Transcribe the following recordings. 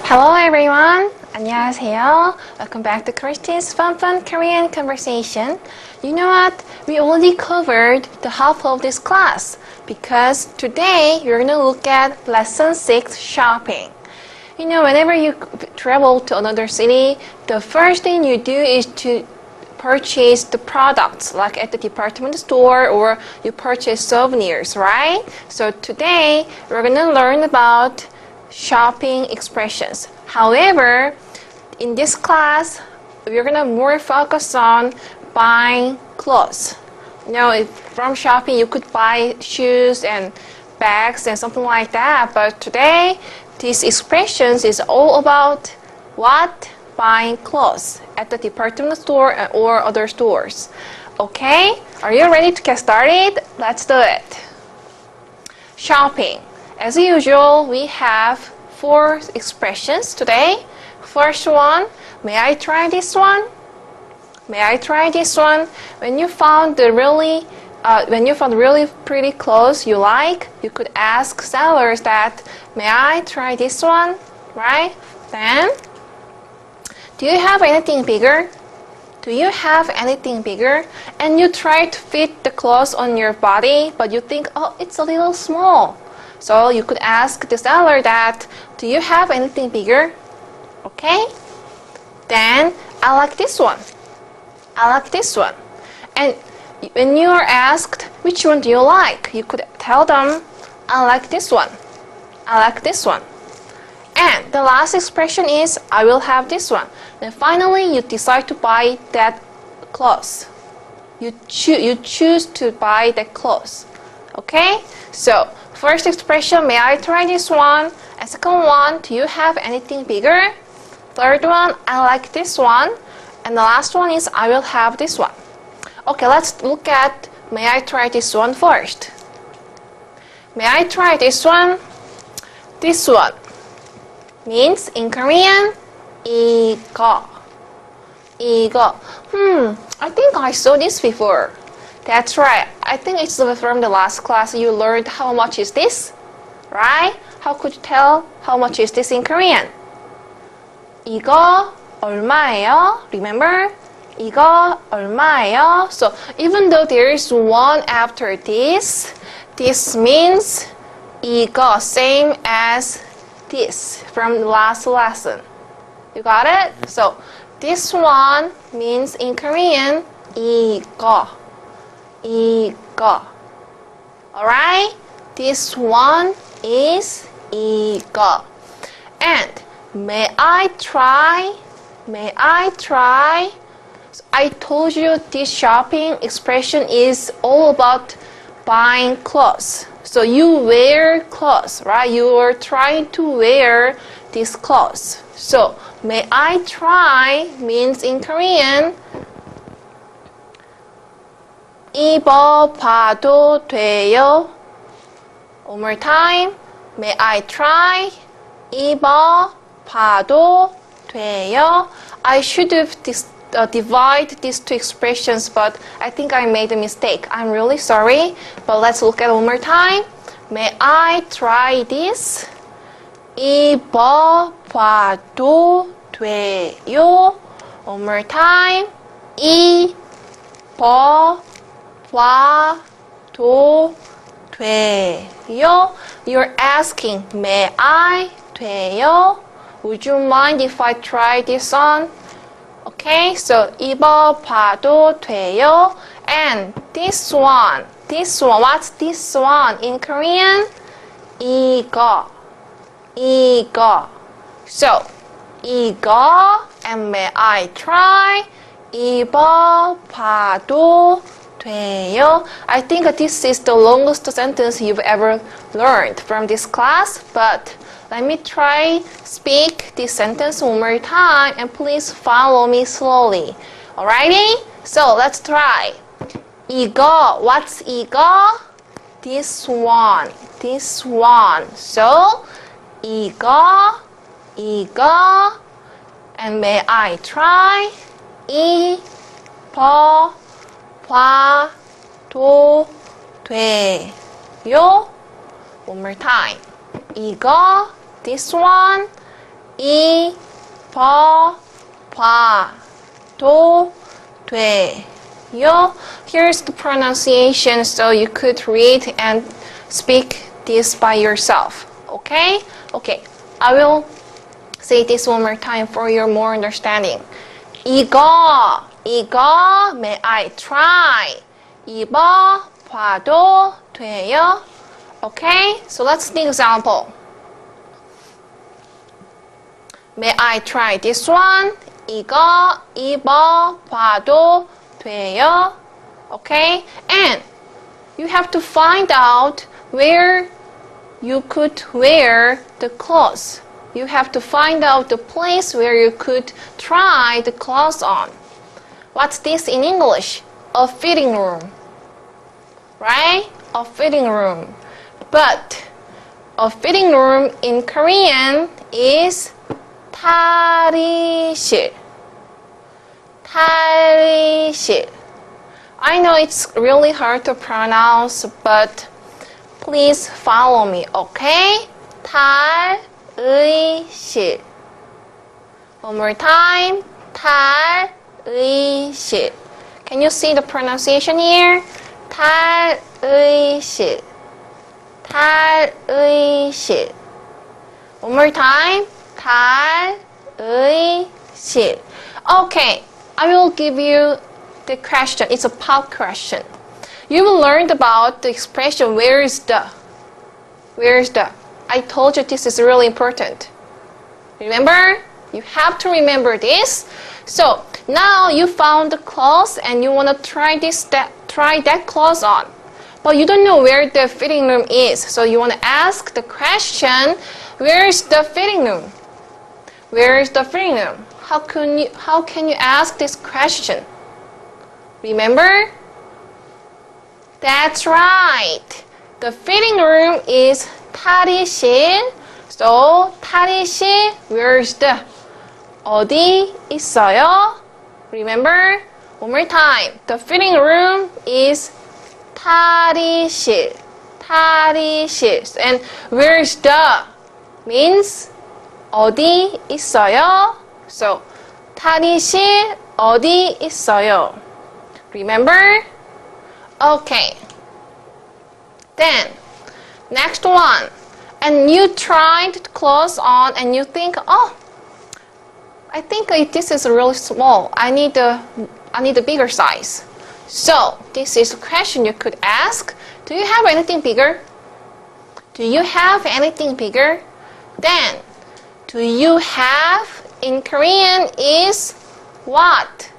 Hello everyone! 안녕하세요. Welcome back to Christy's Fun Korean Conversation. You know what? We already covered the half of this class because today you're going to look at lesson 6, shopping. You know, whenever you travel to another city, the first thing you do is to purchase the products like at the department store, or you purchase souvenirs, right? So today we're going to learn about shopping expressions. However, in this class, we're gonna more focus on buying clothes. You know, from shopping you could buy shoes and bags and something like that, but today these expressions is all about what? Buying clothes at the department store or other stores. Okay, are you ready to get started? Let's do it. Shopping. As usual, we have 4 expressions today. First one, may I try this one? May I try this one? When you found really pretty clothes you like, you could ask sellers that, may I try this one? Right? Then, do you have anything bigger? Do you have anything bigger? And you try to fit the clothes on your body, but you think, oh, it's a little small. So you could ask the seller that, do you have anything bigger? Okay? Then, I like this one. I like this one. And when you are asked, which one do you like? You could tell them, I like this one. I like this one. And the last expression is, I will have this one. Then finally, you decide to buy that clothes. You choose to buy that clothes. Okay? So, first expression, may I try this one? And second one, do you have anything bigger? Third one, I like this one. And the last one is, I will have this one. Okay, let's look at, may I try this one first? May I try this one? This one means in Korean, 이거. 이거. I think I saw this before. That's right. I think it's from the last class you learned how much is this, right? How could you tell how much is this in Korean? 이거 얼마예요? Remember? 이거 얼마예요? So even though there is one after this means 이거, same as this from the last lesson. You got it? So this one means in Korean 이거. 이거. Alright? This one is 이거. And may I try? May I try? So I told you this shopping expression is all about buying clothes. So you wear clothes, right? You are trying to wear these clothes. So may I try means in Korean 입어봐도 돼요? One more time. May I try? 입어봐도 돼요? I should have divide these 2 expressions, but I think I made a mistake. I'm really sorry, but let's look at it one more time. May I try this? 입어봐도 돼요? One more time. 입어봐도 돼요? You're asking, may I? 돼요? Would you mind if I try this on? Okay, so 입어봐도 돼요? And this one, what's this one in Korean? 이거. So, 이거 and may I try? 입어봐도 돼요? I think this is the longest sentence you've ever learned from this class, but let me try speak this sentence one more time and please follow me slowly. Alrighty? So let's try. 이거, what's 이거? This one. So, 이거, and may I try? 입어봐도 돼요? One more time. 이거, this one, 입어봐도 돼요. Here's the pronunciation, so you could read and speak this by yourself. Okay? Okay. I will say this one more time for your more understanding. 이거, may I try? 입어봐도 돼요? Okay? So let's see example. May I try this one? 이거 입어봐도 돼요? Okay? And you have to find out where you could wear the clothes. You have to find out the place where you could try the clothes on. What's this in English? A fitting room. Right? A fitting room. But a fitting room in Korean is 탈의실. 탈의실. I know it's really hard to pronounce, but please follow me, okay? 탈의실. One more time. 탈의실. Can you see the pronunciation here? 탈의실. 탈의실. One more time. 탈의실. Okay, I will give you the question. It's a pop question. You will learn about the expression where is the. Where is the? I told you this is really important. Remember? You have to remember this. So now you found the clothes and you want to try that clothes on. But you don't know where the fitting room is. So you want to ask the question, where is the fitting room? Where is the fitting room? How can you ask this question? Remember? That's right. The fitting room is 탈의실. So 탈의실, where is the? 어디 있어요? Remember? One more time. The fitting room is 탈의실. 탈의실. And where is the? Means 어디 있어요? So 탈의실 어디 있어요? Remember? Okay. Then next one. And you tried the clothes on and you think, oh, I think this is really small. I need a bigger size. So this is a question you could ask. Do you have anything bigger? Do you have anything bigger? Then, do you have in Korean is what?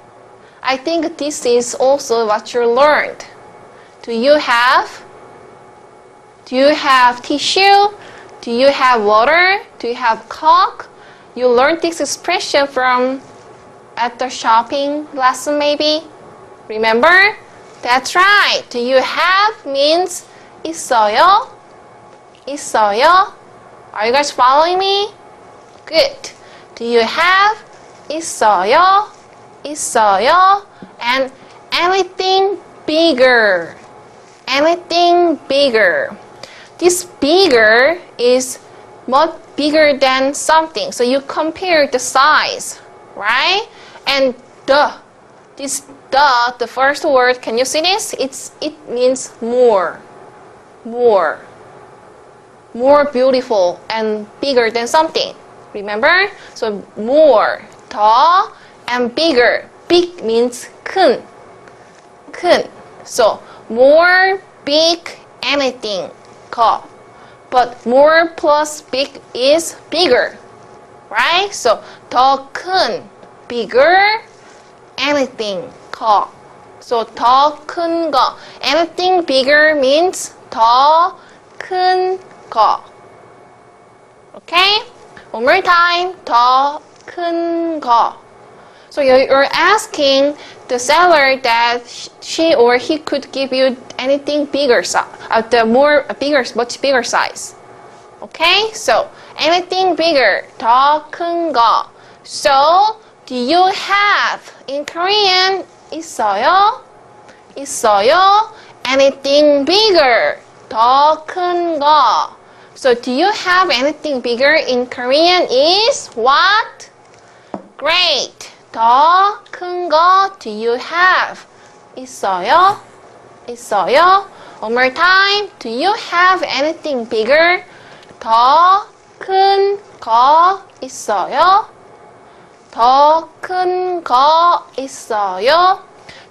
I think this is also what you learned. Do you have tissue? Do you have water? Do you have Coke? You learned this expression from at the shopping lesson maybe? Remember? That's right. Do you have means 있어요? 있어요? Are you guys following me? Good. Do you have 있어요? 있어요? And anything bigger. Anything bigger. This bigger is much bigger than something. So you compare the size, right? And the first word, can you see this? It means more. More beautiful and bigger than something. Remember? So more, 더, and bigger. Big means 큰. So more, big, anything. 거. But more plus big is bigger. Right? So 더 큰, bigger, anything. 거. So 더 큰 거. Anything bigger means 더 큰 거. Okay? One more time. 더 큰 거. So you're asking the seller that she or he could give you anything bigger, much bigger size. Okay? So anything bigger, 더 큰 거. So do you have in Korean 있어요? 있어요? Anything bigger, 더 큰 거. So do you have anything bigger in Korean is what? Great. 더 큰 거 do you have? 있어요? 있어요? One more time. Do you have anything bigger? 더 큰 거 있어요? 더 큰 거 있어요?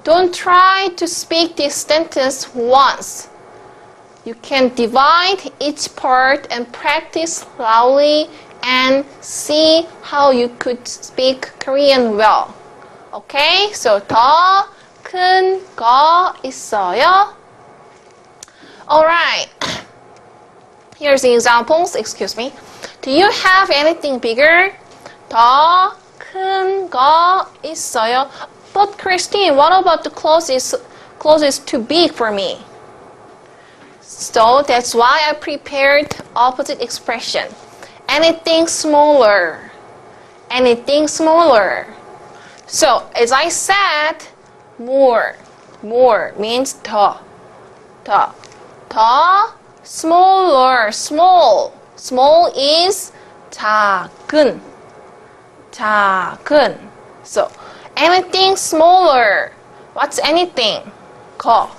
Don't try to speak this sentence once. You can divide each part and practice loudly and see how you could speak Korean well. Okay? So 더 큰 거 있어요? Alright. Here's the examples. Excuse me. Do you have anything bigger? 더 큰 거 있어요? But Christine, what about the clothes is too big for me? So that's why I prepared opposite expression. Anything smaller. Anything smaller. So as I said, more. More means 더. 더. 더. Smaller. Small. Small is 작은. 작은. So anything smaller. What's anything? 거.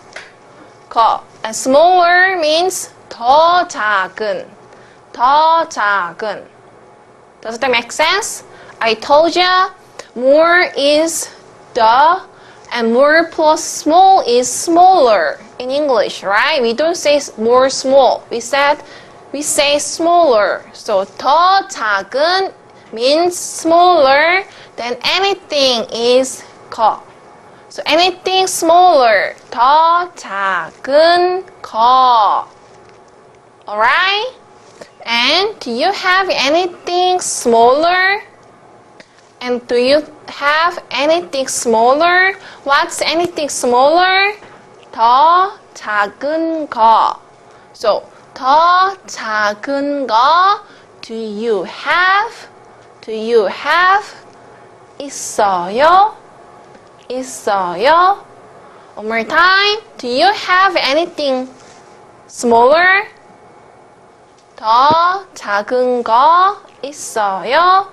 거. And smaller means 더 작은. 더 작은. Does that make sense? I told you more is the and more plus small is smaller in English, right? We don't say more small. We say smaller. So 더 작은 means smaller than anything is 거. So anything smaller, 더 작은 거. Alright? And do you have anything smaller? And do you have anything smaller? What's anything smaller? 더 작은 거. So 더 작은 거. Do you have? Do you have? 있어요? 있어요? One more time. Do you have anything smaller? 더 작은 거 있어요?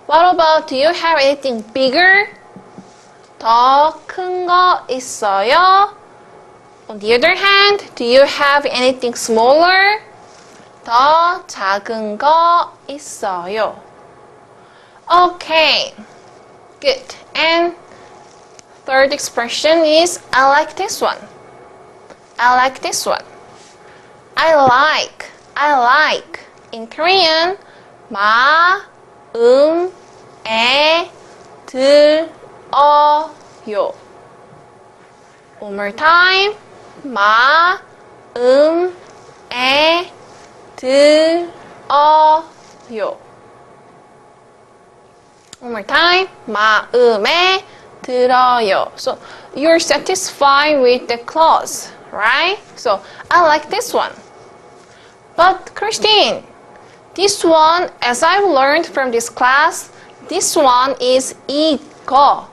What about do you have anything bigger? 더 큰 거 있어요? On the other hand, do you have anything smaller? 더 작은 거 있어요? Okay, good. And third expression is I like this one. I like this one. I like. In Korean, 마음에 들어요. One more time. 마음에 들어요. One more time. 마음에 들어요. So you're satisfied with the clause, right? So I like this one. But Christine, this one, as I've learned from this class, this one is 이거.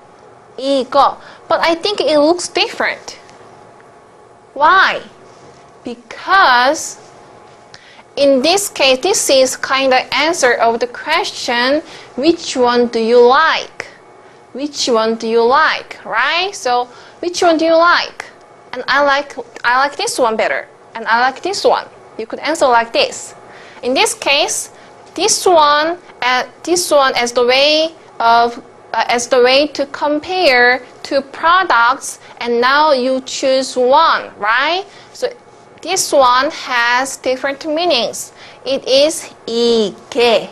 But I think it looks different. Why? Because in this case, this is kind of answer of the question, which one do you like? Which one do you like, right? So, which one do you like? And I like this one better. And I like this one. You could answer like this. In this case, this one as the way to compare two products, and now you choose one, right? So this one has different meanings. It is 이게.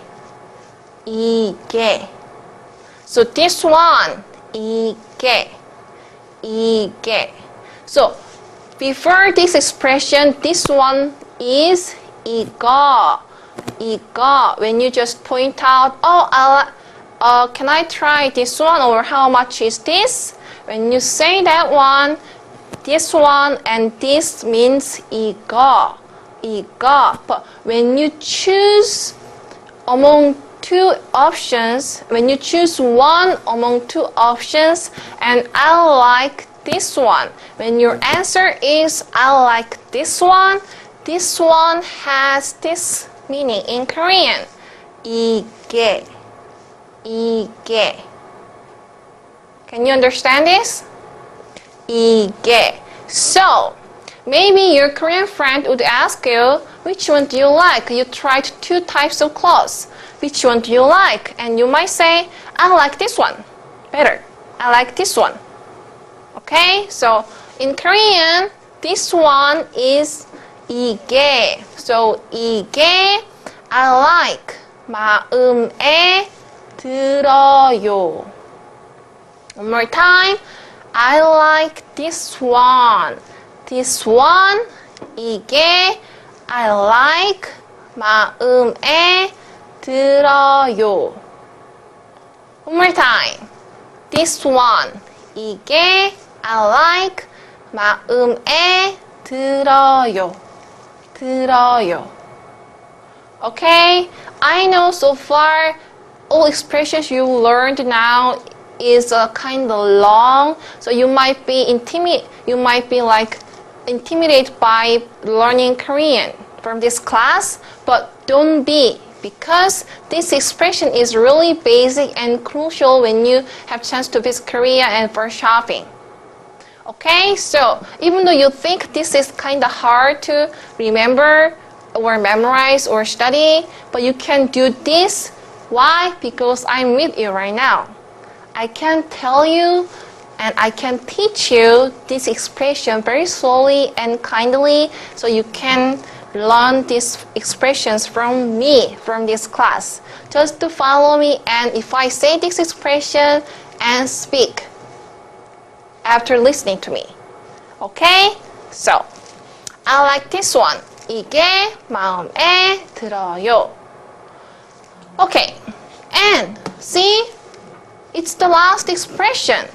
So this one, 이게. So before this expression, this one is 이거. When you just point out, can I try this one, or how much is this? When you say that one, this one and this means 이거. But when you choose among two options, when you choose one among two options, and I like this one, when your answer is I like this one, this one has this meaning in Korean. 이게. Can you understand this? 이게. So, maybe your Korean friend would ask you, which one do you like? You tried 2 types of clothes. Which one do you like? And you might say, I like this one better. I like this one. Okay? So, in Korean, this one is 이게. So, 이게 I like. 마음에 들어요. One more time. I like this one. This one, 이게 I like. 마음에 들어요. One more time. This one, 이게 I like. 마음에 들어요. Okay? I know so far all expressions you learned now is kind of long, so you might be intimidated by learning Korean from this class, but don't be, because this expression is really basic and crucial when you have chance to visit Korea and for shopping. Okay, so even though you think this is kind of hard to remember or memorize or study, but you can do this. Why? Because I'm with you right now. I can tell you and I can teach you this expression very slowly and kindly, so you can learn these expressions from me, from this class. Just to follow me, and if I say this expression and speak after listening to me. Okay? So, I like this one. 이게 마음에 들어요. Okay, and see, it's the last expression.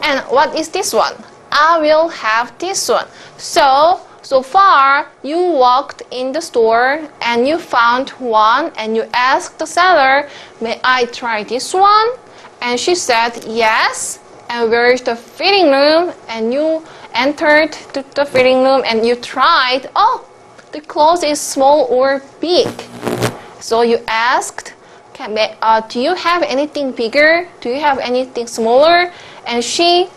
And what is this one? I will have this one. So far, you walked in the store and you found one and you asked the seller, may I try this one? And she said, yes. And where is the fitting room? And you entered the fitting room and you tried, oh, the clothes is small or big. So you asked, do you have anything bigger? Do you have anything smaller? And she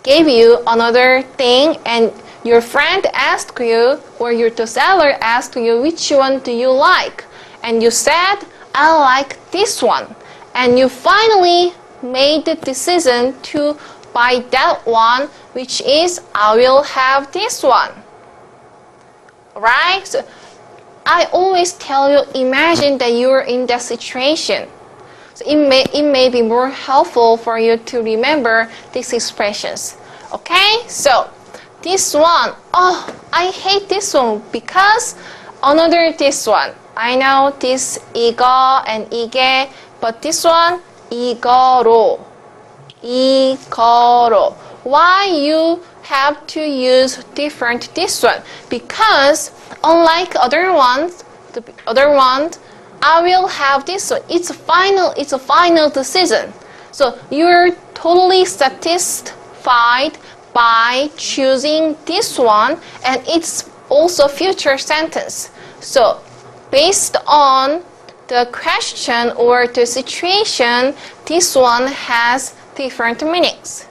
gave you another thing, and your friend asked you, or the seller asked you, which one do you like? And you said, I like this one. And you finally made the decision to buy that one, which is, I will have this one. Right? So I always tell you, imagine that you're in that situation. So it may be more helpful for you to remember these expressions. Okay? So this one, oh, I hate this one because another this one. I know this 이거 and 이게, but this one 이거로. Why you have to use different this one? Because unlike other ones, I will have this one. It's a final decision. So you're totally satisfied by choosing this one, and it's also future sentence. So based on the question or the situation, this one has different meanings.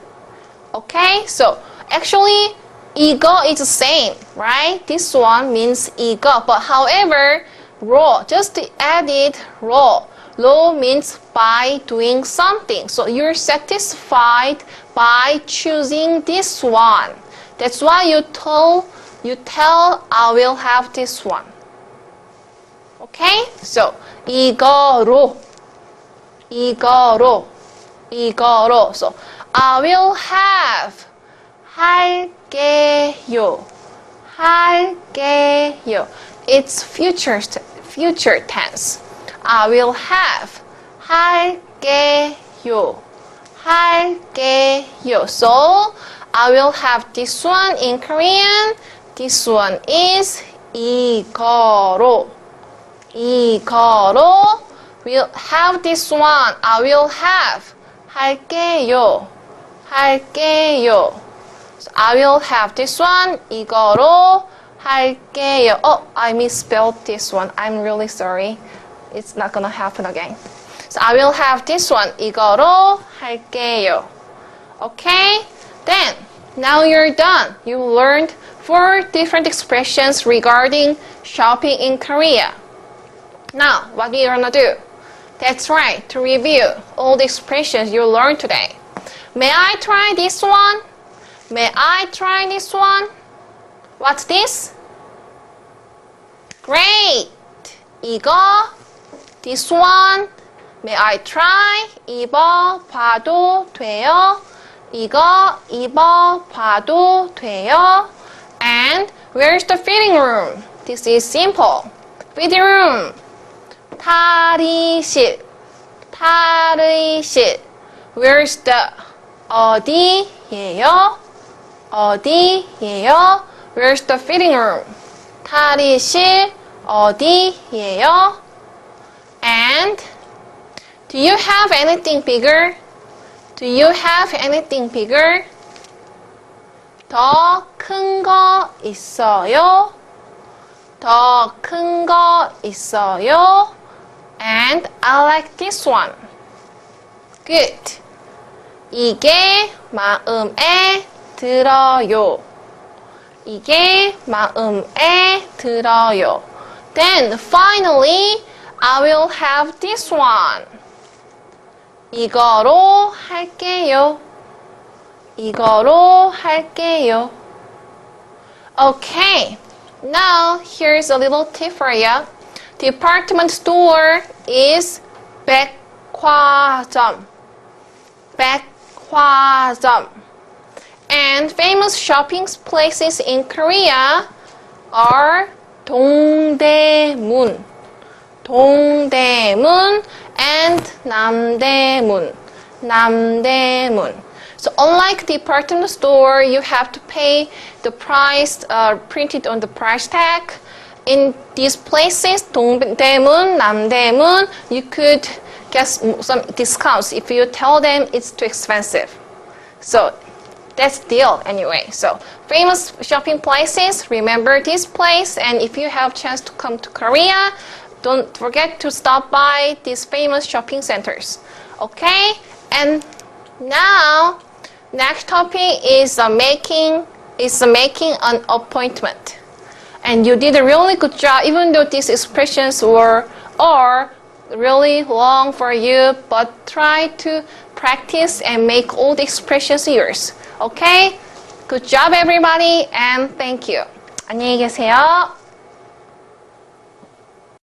Okay, so actually 이거 is the same, right? This one means 이거, but however, 로, just added 로. 로 means by doing something. So you're satisfied by choosing this one. That's why you tell I will have this one. Okay? So 이거로. So I will have. 할게요. It's future tense. I will have. 할게요. So I will have this one in Korean. This one is 이거로. We'll have this one. I will have. 할게요. So I will have this one. 이거로 할게요. Oh, I misspelled this one. I'm really sorry. It's not gonna happen again. So I will have this one. 이거로 할게요. Okay? Then, now you're done. You learned 4 different expressions regarding shopping in Korea. Now, what we're gonna do? That's right, to review all the expressions you learned today. May I try this one? May I try this one? What's this? Great! 이거, this one. May I try? 입어봐도 돼요? 이거 입어봐도 돼요? And where's the fitting room? This is simple. Fitting room. 탈의실. 탈의실. Where's the? 어디예요? 어디예요? Where's the fitting room? 탈의실 어디예요? And do you have anything bigger? Do you have anything bigger? 더 큰 거 있어요? 더 큰 거 있어요? And I like this one. Good. 이게 마음에 들어요. 이게 마음에 들어요. Then finally, I will have this one. 이거로 할게요. 이거로 할게요. Okay, now here's a little tip for you. Department store is 백화점. 백화점. And famous shopping places in Korea are 동대문, 동대문, and 남대문, 남대문. So unlike department store, you have to pay the price printed on the price tag. In these places, 동대문, 남대문, you could get some discounts if you tell them it's too expensive. So that's the deal anyway. So famous shopping places, remember this place, and if you have chance to come to Korea, don't forget to stop by these famous shopping centers. Okay? And now next topic is making an appointment. And you did a really good job, even though these expressions are really long for you, but try to practice and make all the expressions yours. Okay? Good job everybody, and thank you. 안녕히 계세요.